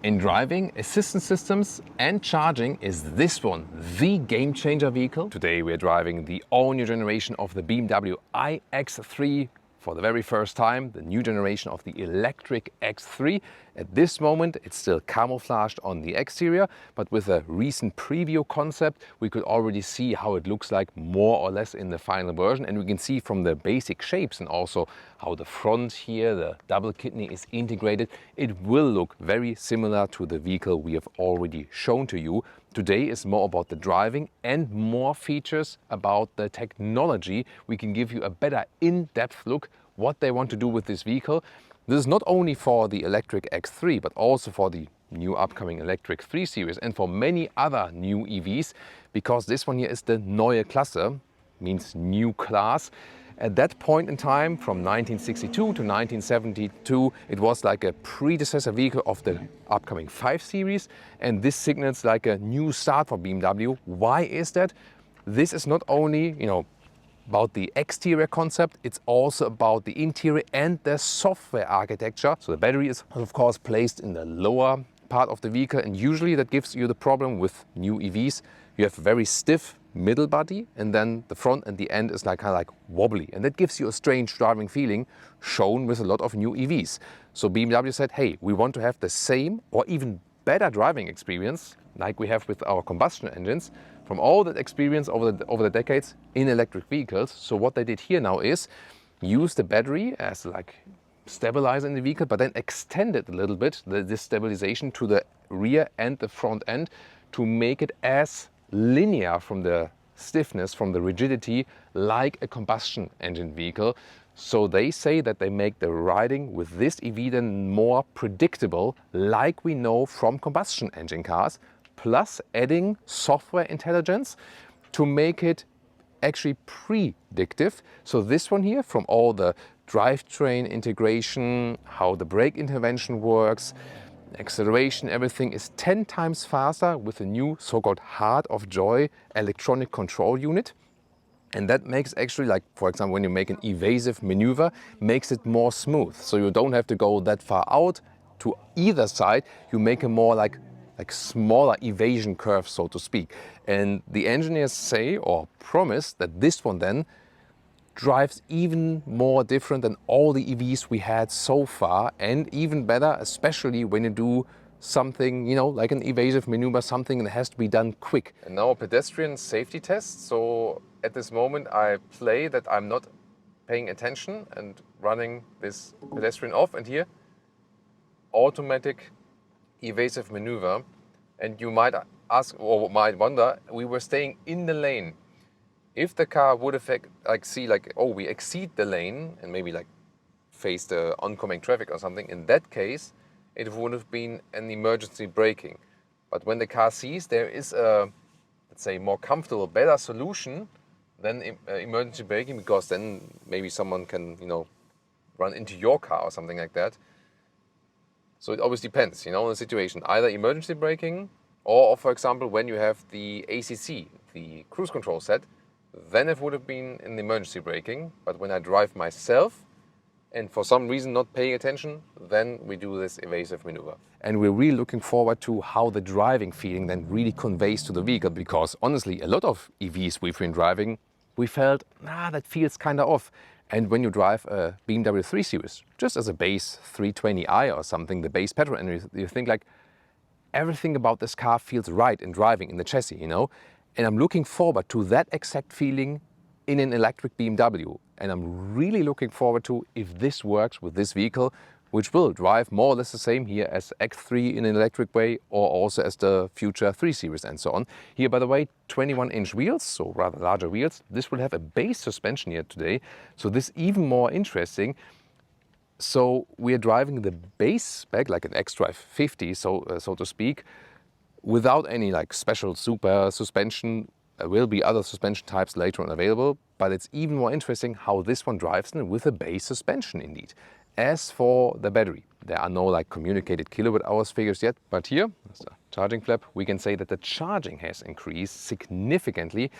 In driving, assistance systems and charging is this one the game changer vehicle. Today we're driving the all new generation of the BMW iX3 for the very first time, the new generation of the electric X3. At this moment it's still camouflaged on the exterior, but with a recent preview concept we could already see how it looks like more or less in the final version, and we can see from the basic shapes and also how the front here, the double kidney, is integrated. It will look very similar to the vehicle we have already shown to you. Today is more about the driving and more features about the technology. We can give you a better in-depth look what they want to do with this vehicle. This is not only for the electric X3 but also for the new upcoming electric 3 Series and for many other new EVs, because this one here is the Neue Klasse, means new class. At that point in time, from 1962 to 1972, it was like a predecessor vehicle of the upcoming 5 Series, and this signals like a new start for BMW. Why is that? This is not only, about the exterior concept, it's also about the interior and the software architecture. So the battery is of course placed in the lower part of the vehicle, and usually that gives you the problem with new EVs. You have a very stiff middle body, and then the front and the end is kind of like wobbly, and that gives you a strange driving feeling shown with a lot of new EVs. So BMW said, hey, we want to have the same or even better driving experience like we have with our combustion engines from all that experience over the decades in electric vehicles. So what they did here now is use the battery as like stabilizer in the vehicle, but then extend it a little bit, this stabilization, to the rear and the front end to make it as linear from the stiffness, from the rigidity, like a combustion engine vehicle. So they say that they make the riding with this EV then more predictable, like we know from combustion engine cars, plus adding software intelligence to make it actually predictive. So this one here, from all the drivetrain integration, how the brake intervention works, acceleration, everything is 10 times faster with the new so-called Heart of Joy electronic control unit. And that makes actually, like for example, when you make an evasive maneuver, makes it more smooth. So you don't have to go that far out to either side. You make a more like smaller evasion curve, so to speak. And the engineers say or promise that this one then drives even more different than all the EVs we had so far, and even better, especially when you do something, like an evasive maneuver, something that has to be done quick. And now a pedestrian safety test. So at this moment I play that I'm not paying attention and running this pedestrian off, and here automatic evasive maneuver. And you might ask or might wonder, we were staying in the lane. If the car would affect, we exceed the lane and maybe face the oncoming traffic or something, in that case, it would have been an emergency braking. But when the car sees there is a, let's say, more comfortable, better solution than emergency braking, because then maybe someone can, run into your car or something like that. So it always depends, on the situation. Either emergency braking, or for example, when you have the ACC, the cruise control set, then it would have been in emergency braking. But when I drive myself and for some reason not paying attention, then we do this evasive maneuver. And we're really looking forward to how the driving feeling then really conveys to the vehicle, because honestly, a lot of EVs we've been driving, we felt, that feels kind of off. And when you drive a BMW 3 Series, just as a base 320i or something, the base petrol, and you think everything about this car feels right in driving, in the chassis, And I'm looking forward to that exact feeling in an electric BMW. And I'm really looking forward to if this works with this vehicle, which will drive more or less the same here as X3 in an electric way, or also as the future 3 Series and so on. Here, by the way, 21-inch wheels, so rather larger wheels. This will have a base suspension here today, so this is even more interesting. So we are driving the base spec, like an X-Drive 50, so to speak, without any special super suspension. There will be other suspension types later on available, but it's even more interesting how this one drives with a base suspension indeed. As for the battery, there are no communicated kilowatt hours figures yet, but here, as the charging flap, we can say that the charging has increased significantly.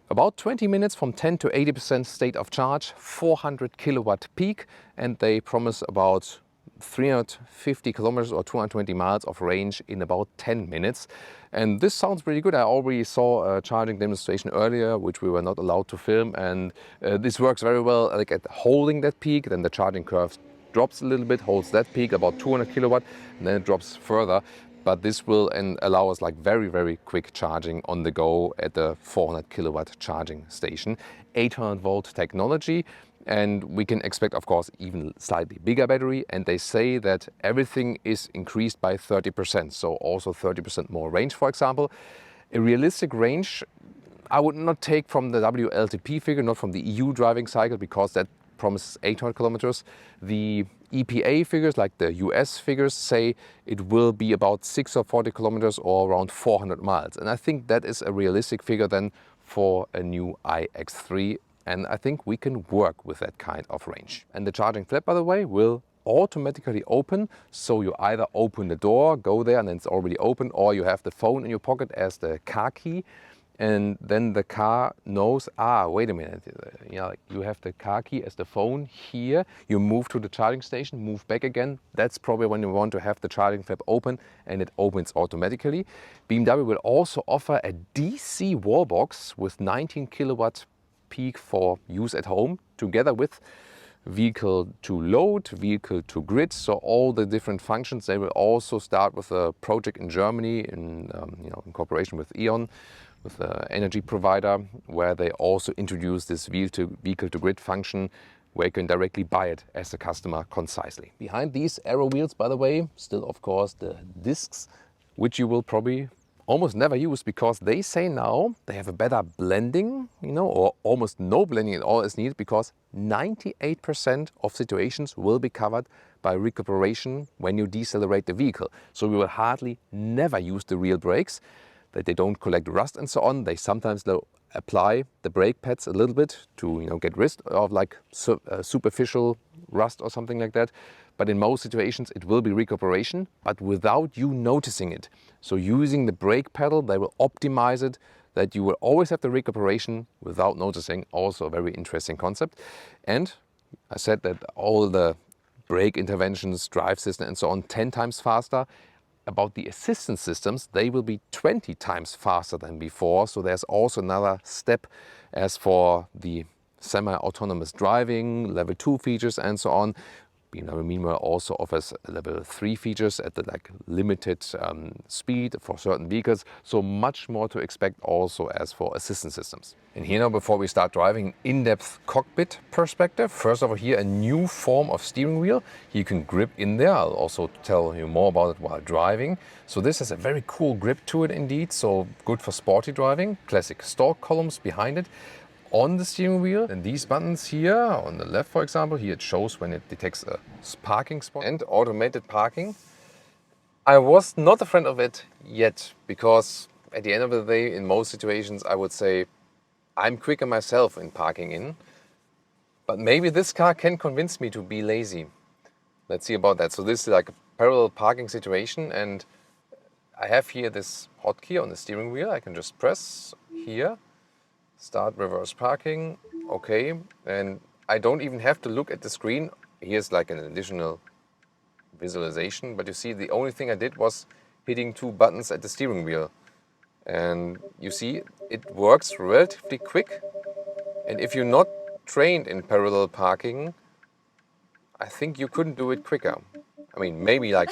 About 20 minutes from 10 to 80% state of charge, 400 kilowatt peak, and they promise about 350 kilometers or 220 miles of range in about 10 minutes. And this sounds pretty good. I already saw a charging demonstration earlier, which we were not allowed to film. And this works very well like at holding that peak. Then the charging curve drops a little bit, holds that peak about 200 kilowatt, and then it drops further. But this will allow us like very, very quick charging on the go at the 400 kilowatt charging station. 800 volt technology. And we can expect, of course, even slightly bigger battery. And they say that everything is increased by 30%. So also 30% more range, for example. A realistic range, I would not take from the WLTP figure, not from the EU driving cycle, because that promises 800 kilometers. The EPA figures, like the US figures, say it will be about 6 or 40 kilometers or around 400 miles. And I think that is a realistic figure then for a new iX3. And I think we can work with that kind of range. And the charging flap, by the way, will automatically open. So you either open the door, go there and it's already open, or you have the phone in your pocket as the car key. And then the car knows, wait a minute, you have the car key as the phone here. You move to the charging station, move back again. That's probably when you want to have the charging flap open, and it opens automatically. BMW will also offer a DC wall box with 19 kilowatt peak for use at home, together with vehicle to load, vehicle to grid, so all the different functions. They will also start with a project in Germany in cooperation with E.ON, with the energy provider, where they also introduce this vehicle to grid function, where you can directly buy it as a customer concisely. Behind these aero wheels, by the way, still of course the discs, which you will probably almost never use, because they say now they have a better blending, or almost no blending at all is needed, because 98% of situations will be covered by recuperation when you decelerate the vehicle. So we will hardly never use the real brakes, that they don't collect rust and so on. They sometimes apply the brake pads a little bit to get rid of like superficial rust or something like that. But in most situations it will be recuperation, but without you noticing it. So using the brake pedal, they will optimize it, that you will always have the recuperation without noticing. Also a very interesting concept. And I said that all the brake interventions, drive system and so on, 10 times faster. About the assistance systems, they will be 20 times faster than before. So there's also another step as for the semi-autonomous driving, level 2 features and so on. BMW meanwhile also offers level 3 features at the limited speed for certain vehicles. So much more to expect also as for assistance systems. And here now, before we start driving, in-depth cockpit perspective. First of all, here a new form of steering wheel. You can grip in there. I'll also tell you more about it while driving. So this has a very cool grip to it indeed. So good for sporty driving. Classic stalk columns behind it. On the steering wheel, and these buttons here on the left, for example, here it shows when it detects a parking spot and automated parking. I was not a friend of it yet, because at the end of the day, in most situations, I would say I'm quicker myself in parking in. But maybe this car can convince me to be lazy. Let's see about that. So this is like a parallel parking situation, and I have here this hotkey on the steering wheel. I can just press here. Start reverse parking, okay, and I don't even have to look at the screen. Here's like an additional visualization, but you see the only thing I did was hitting 2 buttons at the steering wheel. And you see it works relatively quick, and if you're not trained in parallel parking, I think you couldn't do it quicker. I mean, maybe like,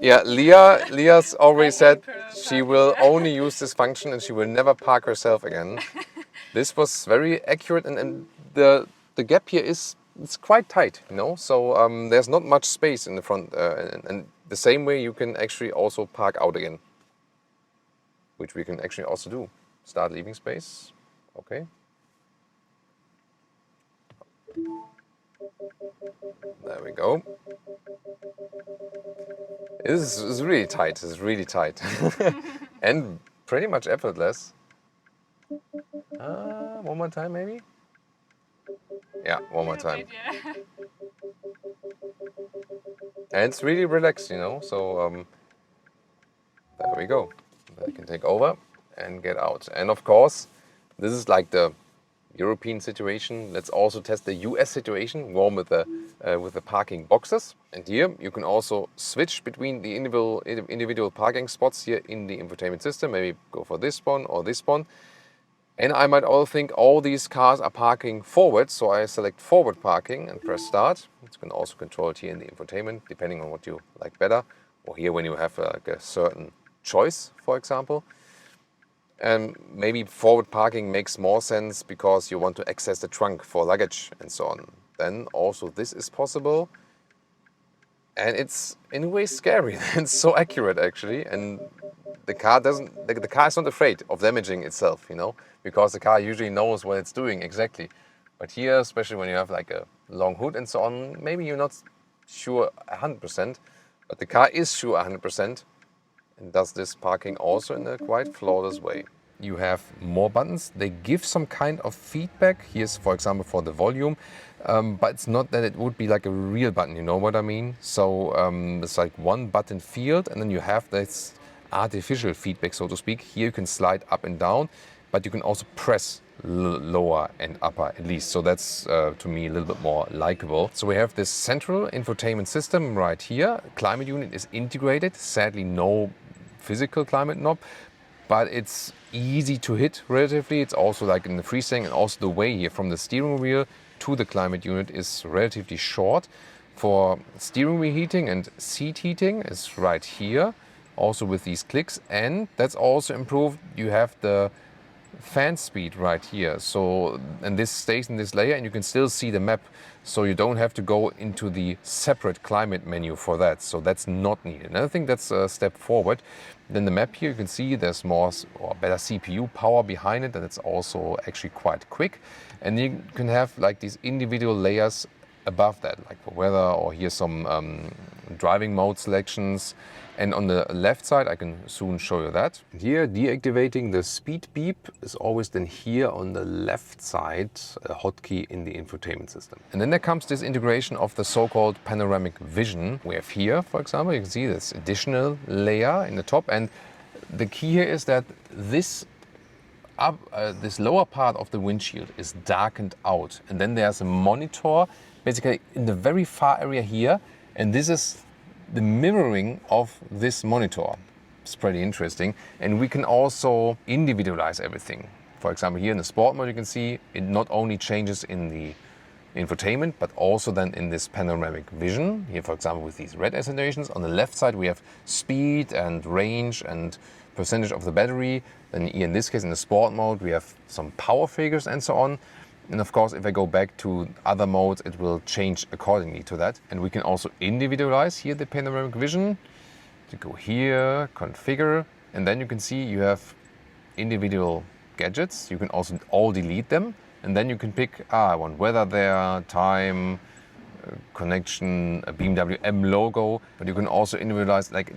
yeah, Leah's already said she will only use this function and she will never park herself again. This was very accurate, and the gap here it's quite tight, so there's not much space in the front, and the same way you can actually also park out again, which we can actually also do. Start leaving space, okay. There we go. This is really tight. This is really tight, and pretty much effortless. One more time, maybe. Yeah, one more time. And it's really relaxed, So there we go. I can take over and get out. And of course, this is like the European situation. Let's also test the US situation, more with the parking boxes. And here you can also switch between the individual parking spots here in the infotainment system. Maybe go for this one or this one. And I might also think all these cars are parking forward, so I select forward parking and press start. You can also control it here in the infotainment, depending on what you like better. Or here when you have like a certain choice, for example. And maybe forward parking makes more sense because you want to access the trunk for luggage and so on. Then also this is possible. And it's in a way scary. It's so accurate actually. And the car is not afraid of damaging itself, you know, because the car usually knows what it's doing exactly. But here, especially when you have like a long hood and so on, maybe you're not sure 100%, but the car is sure 100% and does this parking also in a quite flawless way. You have more buttons. They give some kind of feedback. Here's, for example, for the volume, but it's not that it would be like a real button, you know what I mean? So it's like one button field, and then you have this artificial feedback, so to speak. Here you can slide up and down, but you can also press lower and upper at least. So that's to me a little bit more likable. So we have this central infotainment system right here. Climate unit is integrated. Sadly, no physical climate knob, but it's easy to hit relatively. It's also like in the freestanding, and also the way here from the steering wheel to the climate unit is relatively short. For steering wheel heating and seat heating is right here, also with these clicks, and that's also improved. You have the fan speed right here, so, and this stays in this layer and you can still see the map, so you don't have to go into the separate climate menu for that, so that's not needed. And I think that's a step forward. Then the map here, you can see there's more or better CPU power behind it, and it's also actually quite quick. And you can have like these individual layers above that, like for weather, or here's some driving mode selections. And on the left side, I can soon show you that. Here, deactivating the speed beep is always then here on the left side, a hotkey in the infotainment system. And then there comes this integration of the so-called Panoramic Vision. We have here, for example, you can see this additional layer in the top. And the key here is that this lower part of the windshield is darkened out. And then there's a monitor, basically in the very far area here. And this is the mirroring of this monitor. It's pretty interesting. And we can also individualize everything. For example, here in the sport mode, you can see it not only changes in the infotainment, but also then in this panoramic vision. Here, for example, with these red accentuations. On the left side, we have speed and range and percentage of the battery. Then here in this case, in the sport mode, we have some power figures and so on. And of course, if I go back to other modes, it will change accordingly to that. And we can also individualize here the panoramic vision. To go here, configure, and then you can see you have individual gadgets. You can also all delete them. And then you can pick, I want weather there, time, connection, a BMW M logo. But you can also individualize like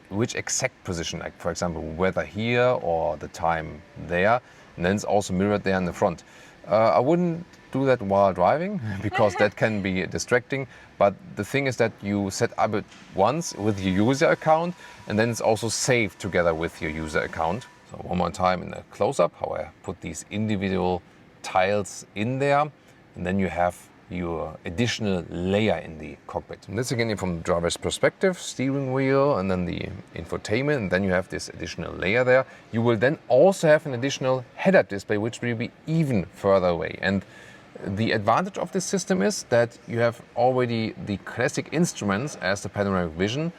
which exact position, like for example, weather here or the time there. And then it's also mirrored there in the front. I wouldn't do that while driving because that can be distracting. But the thing is that you set up it once with your user account, and then it's also saved together with your user account. So one more time in the close-up, how I put these individual tiles in there, and then you have your additional layer in the cockpit. And this again from the driver's perspective, steering wheel and then the infotainment, and then you have this additional layer there. You will then also have an additional head-up display, which will be even further away. And the advantage of this system is that you have already the classic instruments as the panoramic vision,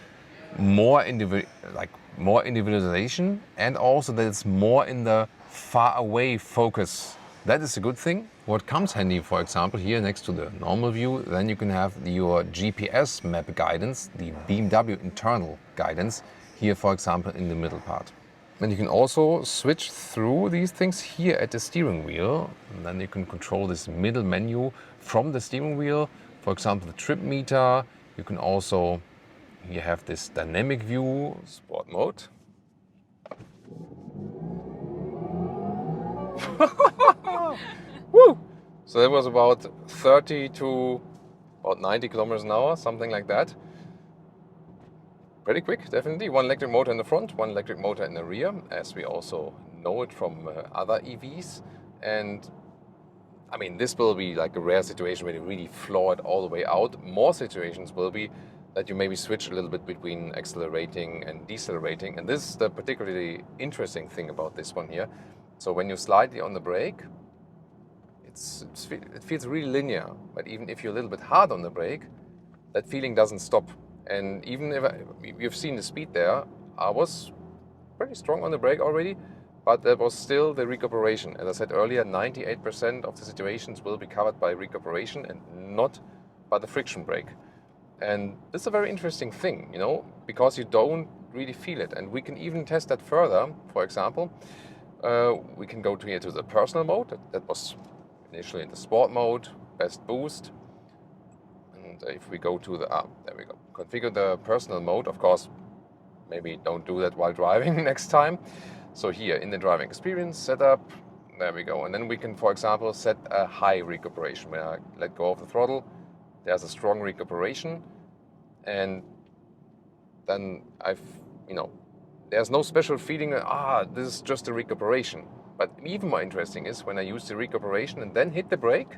more individualization, and also that it's more in the far away focus. That is a good thing. What comes handy, for example, here next to the normal view, then you can have your GPS map guidance, the BMW internal guidance, here, for example, in the middle part. And you can also switch through these things here at the steering wheel. And then you can control this middle menu from the steering wheel. For example, the trip meter. You can also, here have this dynamic view, sport mode. Woo! So that was about 30 to about 90 kilometers an hour, something like that. Pretty quick, definitely. One electric motor in the front, one electric motor in the rear, as we also know it from other EVs. And I mean, this will be like a rare situation where you really floor it all the way out. More situations will be that you maybe switch a little bit between accelerating and decelerating. And this is the particularly interesting thing about this one here. So when you slightly on the brake, it feels really linear. But even if you're a little bit hard on the brake, that feeling doesn't stop. And even if you've seen the speed there, I was pretty strong on the brake already, but there was still the recuperation. As I said earlier, 98% of the situations will be covered by recuperation and not by the friction brake. And this is a very interesting thing, you know, because you don't really feel it. And we can even test that further. For example, we can go to the personal mode. That was initially in the sport mode, best boost. And if we go to the, there we go, configure the personal mode, of course, maybe don't do that while driving next time. So here in the driving experience setup, there we go. And then we can, for example, set a high recuperation. When I let go of the throttle, there's a strong recuperation. And then there's no special feeling that, this is just a recuperation. But even more interesting is when I use the recuperation and then hit the brake,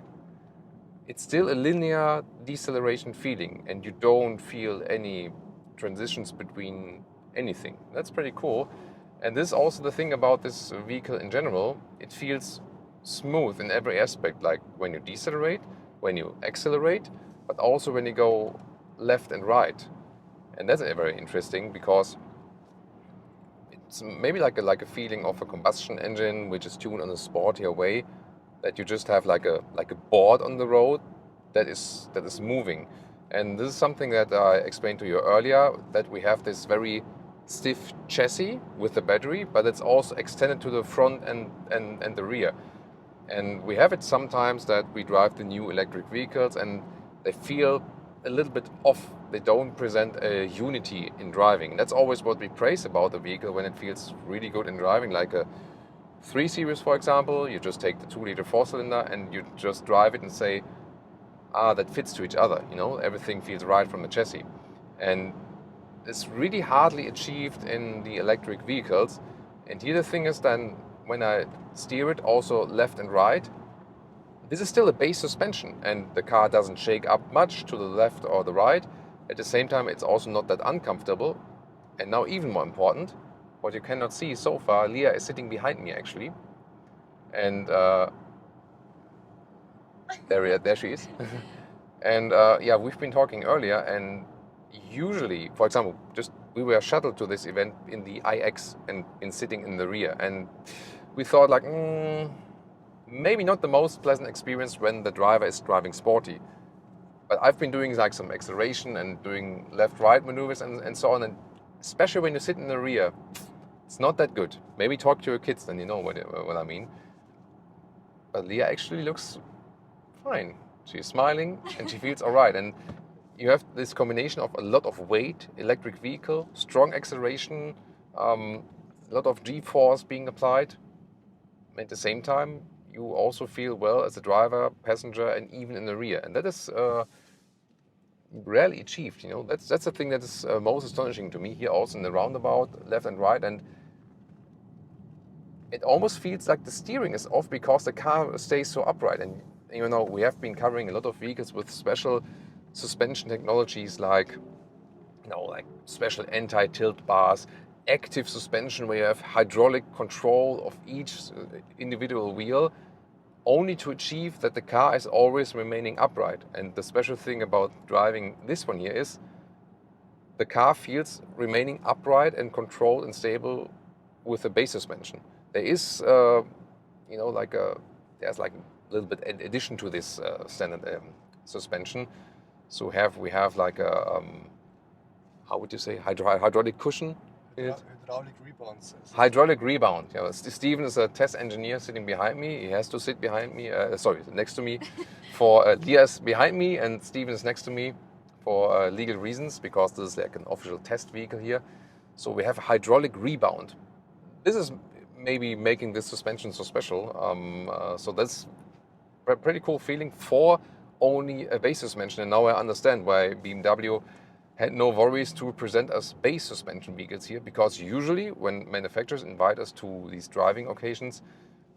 it's still a linear deceleration feeling and you don't feel any transitions between anything. That's pretty cool. And this is also the thing about this vehicle in general. It feels smooth in every aspect, like when you decelerate, when you accelerate, but also when you go left and right. And that's very interesting because it's maybe like a feeling of a combustion engine which is tuned on a sportier way, that you just have like a board on the road that is moving. And this is something that I explained to you earlier, that we have this very stiff chassis with the battery, but it's also extended to the front and the rear. And we have it sometimes that we drive the new electric vehicles and they feel a little bit off. They don't present a unity in driving. That's always what we praise about the vehicle when it feels really good in driving, like a 3 Series, for example. You just take the 2-liter 4-cylinder and you just drive it and say, that fits to each other. You know, everything feels right from the chassis. And it's really hardly achieved in the electric vehicles. And here the thing is then, when I steer it also left and right, this is still a base suspension and the car doesn't shake up much to the left or the right. At the same time, it's also not that uncomfortable. And now even more important, what you cannot see so far, Leah is sitting behind me actually. And there she is. And yeah, we've been talking earlier, and usually, for example, we were shuttled to this event in the iX and sitting in the rear. And we thought like, maybe not the most pleasant experience when the driver is driving sporty. But I've been doing like some acceleration and doing left-right maneuvers and so on. And especially when you sit in the rear, it's not that good. Maybe talk to your kids, then you know what I mean. But Leah actually looks fine. She's smiling and she feels all right. And you have this combination of a lot of weight, electric vehicle, strong acceleration, a lot of G-force being applied. At the same time, you also feel well as a driver, passenger, and even in the rear. And that is rarely achieved. You know, that's the thing that is most astonishing to me here, also in the roundabout, left and right. And it almost feels like the steering is off because the car stays so upright. And you know, we have been covering a lot of vehicles with special suspension technologies like special anti-tilt bars, active suspension where you have hydraulic control of each individual wheel, only to achieve that the car is always remaining upright. And the special thing about driving this one here is the car feels remaining upright and controlled and stable with the base suspension. There is, there's like a little bit in addition to this standard suspension. So we have like a, how would you say, hydraulic cushion? Hydraulic rebounds. Hydraulic rebound. Yeah, Steven is a test engineer sitting behind me. He has to sit behind me, next to me. For Leah's behind me and Steven is next to me for legal reasons, because this is like an official test vehicle here. So we have a hydraulic rebound. This is maybe making this suspension so special. So that's a pretty cool feeling for only a base suspension. And now I understand why BMW had no worries to present us base suspension vehicles here, because usually when manufacturers invite us to these driving occasions,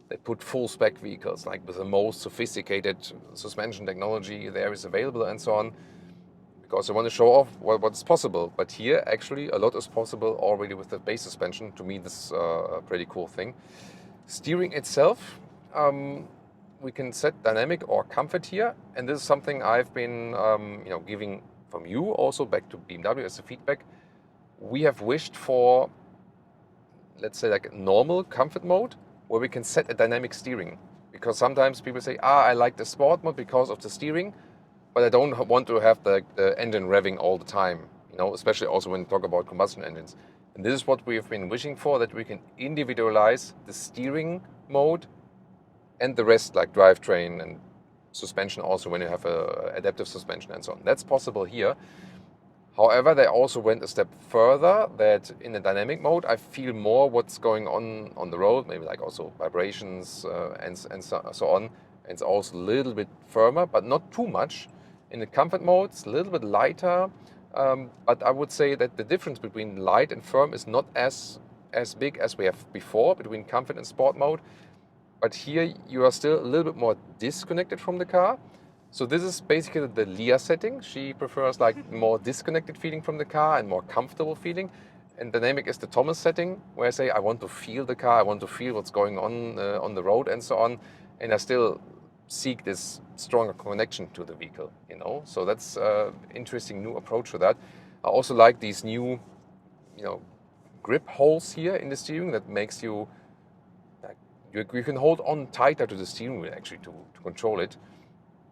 they put full spec vehicles, like with the most sophisticated suspension technology there is available and so on, because they want to show off what's possible. But here, actually, a lot is possible already with the base suspension. To me, this is a pretty cool thing. Steering itself, we can set dynamic or comfort here, and this is something I've been giving from you also back to BMW as a feedback. We have wished for, let's say, like a normal comfort mode where we can set a dynamic steering, because sometimes people say, I like the sport mode because of the steering, but I don't want to have the engine revving all the time, especially also when you talk about combustion engines. And this is what we have been wishing for, that we can individualize the steering mode and the rest, like drivetrain and suspension also when you have adaptive suspension and so on. That's possible here. However, they also went a step further, that in the dynamic mode, I feel more what's going on the road, maybe like also vibrations and so on. And it's also a little bit firmer, but not too much. In the comfort mode, it's a little bit lighter, but I would say that the difference between light and firm is not as big as we have before between comfort and sport mode. But here you are still a little bit more disconnected from the car. So this is basically the Leah setting. She prefers like more disconnected feeling from the car and more comfortable feeling. And dynamic is the Thomas setting, where I say I want to feel the car, I want to feel what's going on the road and so on. And I still seek this stronger connection to the vehicle, So that's an interesting new approach to that. I also like these new, grip holes here in the steering that makes you, you can hold on tighter to the steering wheel actually to control it.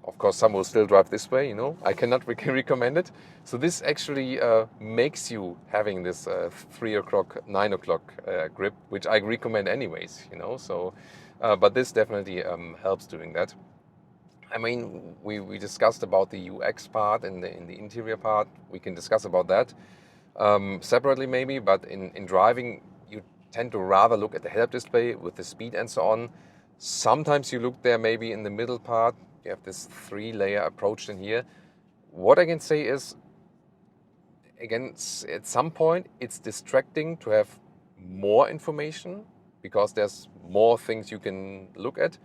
Of course, some will still drive this way, I cannot recommend it. So this actually makes you having this 3 o'clock, 9 o'clock grip, which I recommend anyways, So, but this definitely helps doing that. I mean, we discussed about the UX part and in the interior part. We can discuss about that separately maybe, but in driving, you tend to rather look at the head-up display with the speed and so on. Sometimes you look there maybe in the middle part. You have this 3-layer approach in here. What I can say is, again, at some point it's distracting to have more information because there's more things you can look at.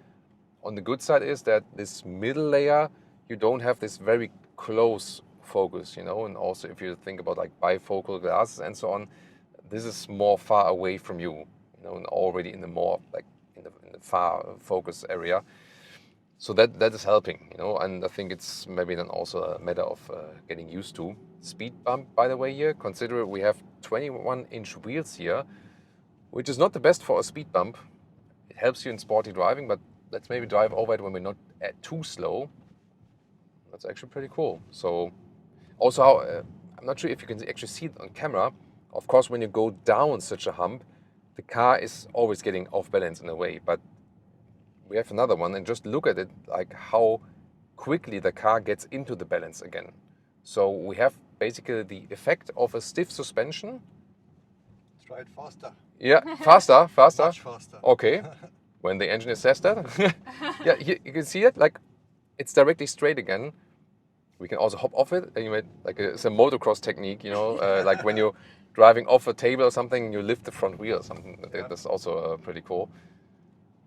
On the good side is that this middle layer, you don't have this very close focus, and also if you think about like bifocal glasses and so on, this is more far away from you, and already in the more like in the far focus area. So that is helping, and I think it's maybe then also a matter of getting used to. Speed bump, by the way, here, consider we have 21-inch wheels here, which is not the best for a speed bump. It helps you in sporty driving, but let's maybe drive over it when we're not too slow. That's actually pretty cool. So also how, I'm not sure if you can actually see it on camera. Of course, when you go down such a hump, the car is always getting off balance in a way, but we have another one, and just look at it, like how quickly the car gets into the balance again. So we have basically the effect of a stiff suspension. Let's try it faster. Yeah, faster. Much faster. Okay, when the engine says that. Yeah, here you can see it, like it's directly straight again. We can also hop off it. And it's a motocross technique, like when you're driving off a table or something, you lift the front wheel or something. That's also pretty cool.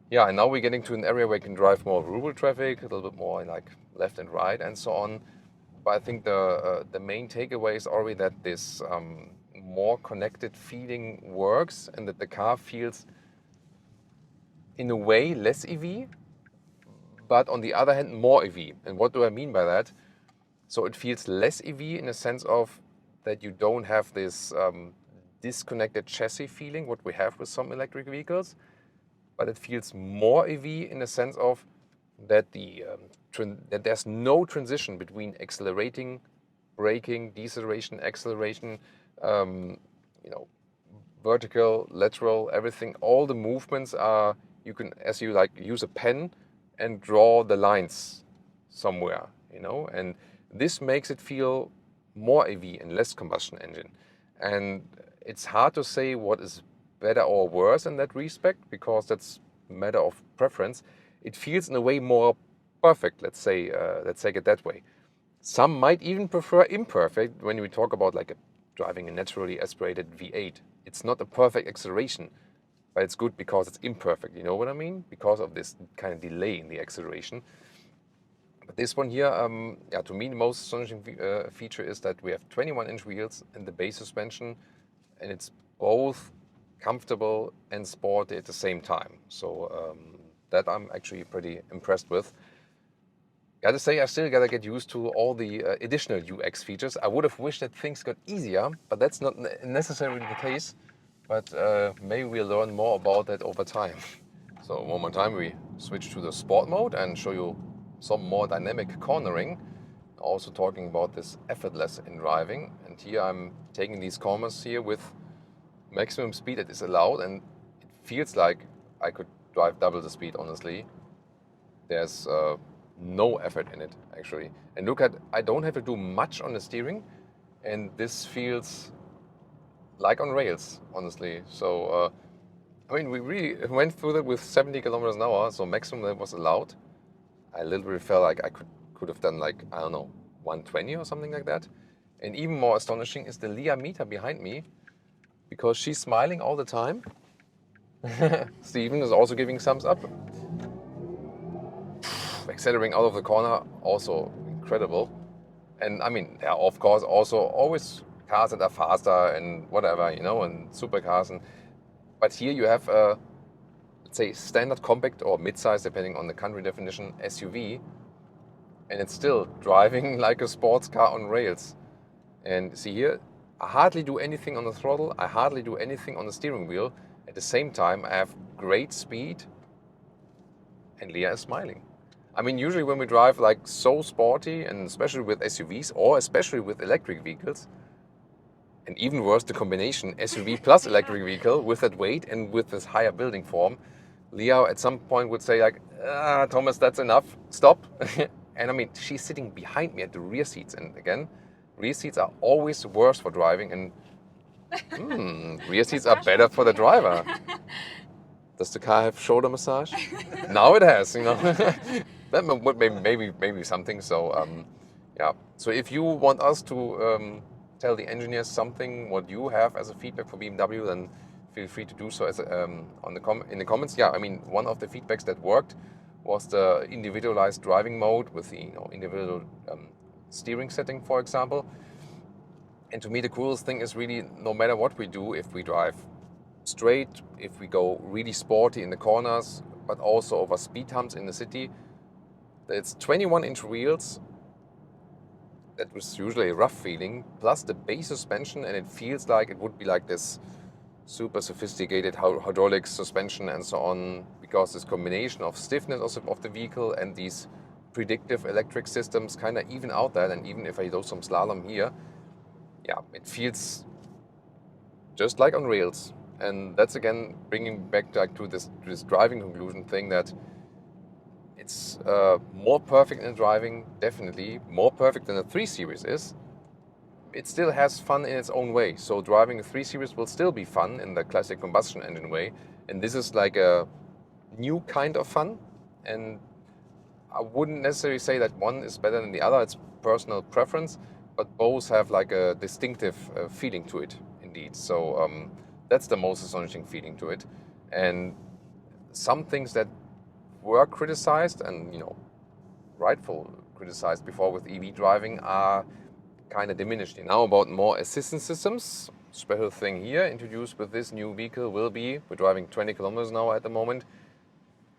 Yeah, and now we're getting to an area where you can drive more rural traffic, a little bit more like left and right and so on. But I think the main takeaway is already that this more connected feeling works, and that the car feels, in a way, less EV, but on the other hand, more EV. And what do I mean by that? So it feels less EV in the sense of that you don't have this disconnected chassis feeling, what we have with some electric vehicles. But it feels more EV in the sense of that that there's no transition between accelerating, braking, deceleration, acceleration, vertical, lateral, everything. All the movements are, you can, as you like, use a pen and draw the lines somewhere, and this makes it feel more EV and less combustion engine. And it's hard to say what is better or worse in that respect, because that's a matter of preference. It feels in a way more perfect, let's take it that way. Some might even prefer imperfect when we talk about like driving a naturally aspirated V8. It's not a perfect acceleration, but it's good because it's imperfect, you know what I mean? Because of this kind of delay in the acceleration. But this one here, yeah, to me the most astonishing feature is that we have 21-inch wheels in the base suspension, and it's both comfortable and sporty at the same time. So that I'm actually pretty impressed with. Gotta say, I still gotta get used to all the additional UX features. I would have wished that things got easier, but that's not necessarily the case. But maybe we'll learn more about that over time. So one more time, we switch to the sport mode and show you some more dynamic cornering. Also talking about this effortless in driving. And here I'm taking these corners here with maximum speed that is allowed, and it feels like I could drive double the speed, honestly. There's no effort in it, actually. And look at, I don't have to do much on the steering, and this feels like on rails, honestly. So, I mean, we really went through that with 70 kilometers an hour, so maximum that was allowed. I literally felt like I could have done like, I don't know, 120 or something like that. And even more astonishing is the Leah meter behind me, because she's smiling all the time. Steven is also giving thumbs up. Accelerating out of the corner, also incredible. And I mean, there are of course also always cars that are faster and whatever, you know, and supercars. But here you have a, let's say, standard compact or mid-size, depending on the country definition, SUV. And it's still driving like a sports car on rails. And see here, I hardly do anything on the throttle. I hardly do anything on the steering wheel. At the same time, I have great speed. And Leah is smiling. I mean, usually when we drive like so sporty, and especially with SUVs or especially with electric vehicles, and even worse, the combination SUV plus electric vehicle with that weight and with this higher building form, Leah at some point would say like, Thomas, that's enough, stop. And I mean, she's sitting behind me at the rear seats. And again, rear seats are always worse for driving, and rear seats are better for the driver. Does the car have shoulder massage? Now it has, you know. That would maybe something. So yeah. So if you want us to tell the engineers something what you have as a feedback for BMW, then feel free to do so as in the comments. Yeah, I mean, one of the feedbacks that worked was the individualized driving mode with the individual steering setting, for example. And to me, the coolest thing is really, no matter what we do, if we drive straight, if we go really sporty in the corners, but also over speed humps in the city, it's 21-inch wheels. That was usually a rough feeling, plus the base suspension, and it feels like it would be like this super sophisticated hydraulic suspension and so on, because this combination of stiffness of the vehicle and these predictive electric systems kind of even out that. And even if I do some slalom here, yeah, it feels just like on rails. And that's again bringing back to this driving conclusion thing, that it's more perfect in driving, definitely more perfect than the 3 Series is. It still has fun in its own way. So driving a 3 Series will still be fun in the classic combustion engine way. And this is like a new kind of fun. And I wouldn't necessarily say that one is better than the other. It's personal preference, but both have like a distinctive feeling to it, indeed. So that's the most astonishing feeling to it. And some things that were criticized and, you know, rightful criticized before with EV driving are kind of diminished. Now about more assistance systems. Special thing here introduced with this new vehicle will be, we're driving 20 kilometers an hour at the moment.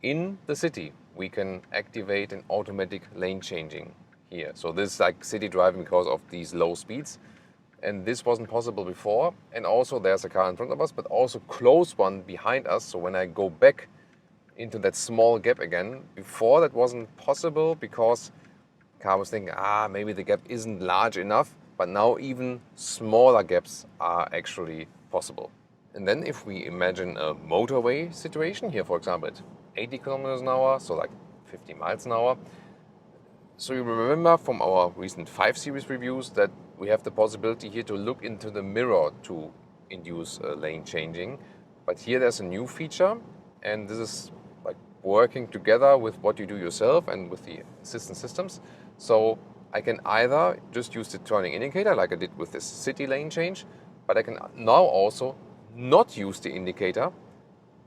In the city, we can activate an automatic lane changing here. So this is like city driving because of these low speeds. And this wasn't possible before. And also there's a car in front of us, but also close one behind us. So when I go back into that small gap again, before that wasn't possible because the car was thinking, maybe the gap isn't large enough. But now even smaller gaps are actually possible. And then if we imagine a motorway situation here, for example, at 80 kilometers an hour, so like 50 miles an hour. So you remember from our recent 5 Series reviews that we have the possibility here to look into the mirror to induce lane changing. But here there's a new feature, and this is like working together with what you do yourself and with the assistance systems. So I can either just use the turning indicator like I did with this city lane change, but I can now also not use the indicator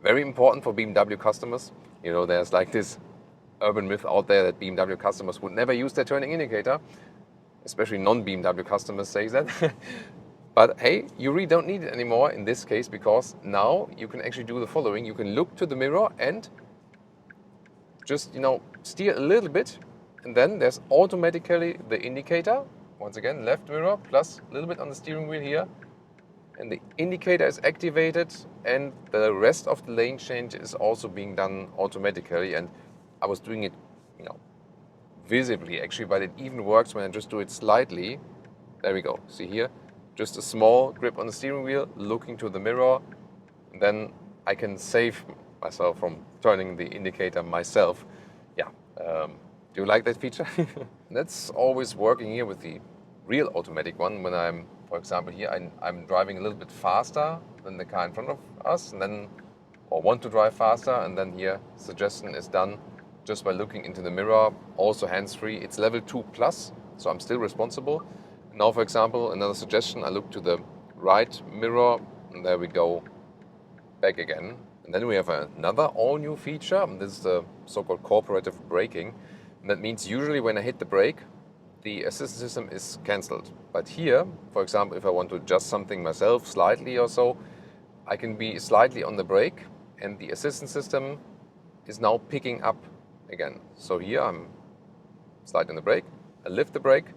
Very important for BMW customers. You know, there's like this urban myth out there that BMW customers would never use their turning indicator. Especially non-BMW customers say that. But hey, you really don't need it anymore in this case, because now you can actually do the following. You can look to the mirror and just, you know, steer a little bit, and then there's automatically the indicator. Once again, left mirror plus a little bit on the steering wheel here, and the indicator is activated, and the rest of the lane change is also being done automatically. And I was doing it, you know, visibly actually, but it even works when I just do it slightly. There we go. See here, just a small grip on the steering wheel, looking to the mirror, and then I can save myself from turning the indicator myself. Yeah, do you like that feature? That's always working here with the real automatic one. When I'm, for example, here I'm driving a little bit faster than the car in front of us, and then, or want to drive faster, and then here suggestion is done just by looking into the mirror, also hands-free. It's level 2+, so I'm still responsible. Now, for example, another suggestion, I look to the right mirror, and there we go, back again. And then we have another all-new feature, and this is the so-called cooperative braking. And that means usually when I hit the brake, the assistance system is cancelled. But here, for example, if I want to adjust something myself slightly or so, I can be slightly on the brake, and the assistance system is now picking up again. So here I'm slightly on the brake, I lift the brake,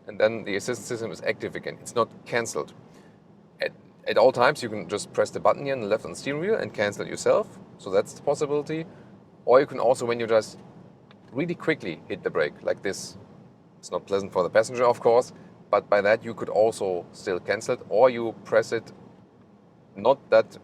and then the assistance system is active again. It's not cancelled. At all times you can just press the button here on the left on the steering wheel and cancel it yourself. So that's the possibility. Or you can also, when you just really quickly hit the brake like this, it's not pleasant for the passenger, of course, but by that you could also still cancel it, or you press it not that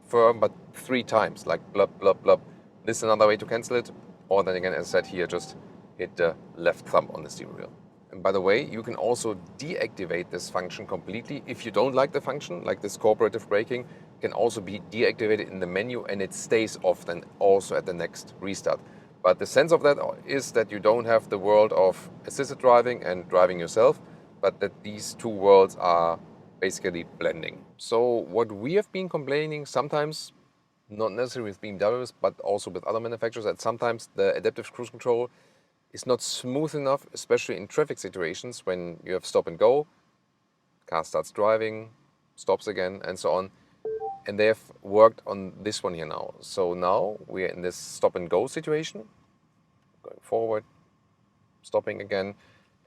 firm, but 3 times, like blub, blub, blub. This is another way to cancel it. Or then again, as I said here, just hit the left thumb on the steering wheel. And by the way, you can also deactivate this function completely. If you don't like the function, like this cooperative braking, can also be deactivated in the menu, and it stays off then also at the next restart. But the sense of that is that you don't have the world of assisted driving and driving yourself, but that these two worlds are basically blending. So what we have been complaining sometimes, not necessarily with BMWs, but also with other manufacturers, that sometimes the adaptive cruise control is not smooth enough, especially in traffic situations when you have stop and go, car starts driving, stops again, and so on. And they have worked on this one here now. So now we're in this stop and go situation, going forward, stopping again.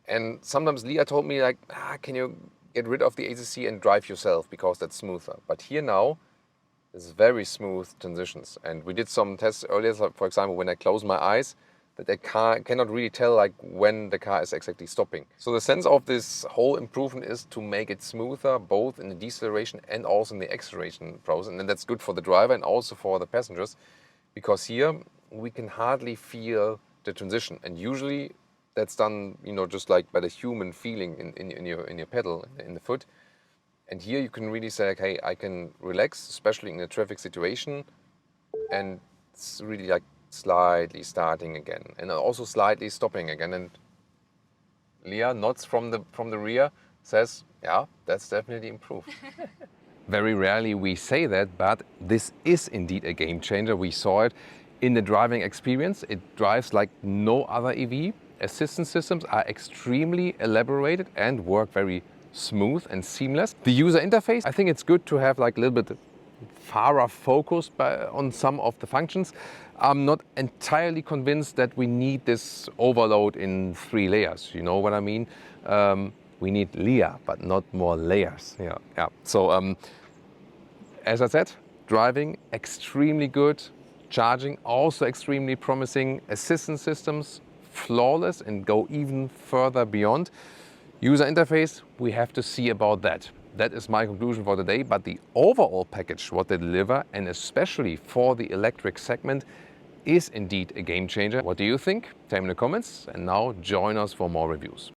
And sometimes Leah told me, like, can you get rid of the ACC and drive yourself, because that's smoother. But here now, it's very smooth transitions. And we did some tests earlier, so for example, when I close my eyes, that the car cannot really tell like when the car is exactly stopping. So the sense of this whole improvement is to make it smoother, both in the deceleration and also in the acceleration process. And that's good for the driver and also for the passengers, because here we can hardly feel the transition. And usually that's done, you know, just like by the human feeling in your pedal, in the foot. And here you can really say, like, hey, I can relax, especially in a traffic situation, and it's really like slightly starting again, and also slightly stopping again. And Leah nods from the rear, says, yeah, that's definitely improved. Very rarely we say that, but this is indeed a game changer. We saw it in the driving experience. It drives like no other EV. Assistance systems are extremely elaborated and work very smooth and seamless. The user interface, I think it's good to have like a little bit far focused on some of the functions. I'm not entirely convinced that we need this overload in 3 layers. You know what I mean? We need Leah, but not more layers. Yeah. So as I said, driving extremely good, charging also extremely promising, assistance systems flawless and go even further beyond. User interface, we have to see about that. That is my conclusion for today, but the overall package, what they deliver, and especially for the electric segment, is indeed a game changer. What do you think? Tell me in the comments, and now join us for more reviews.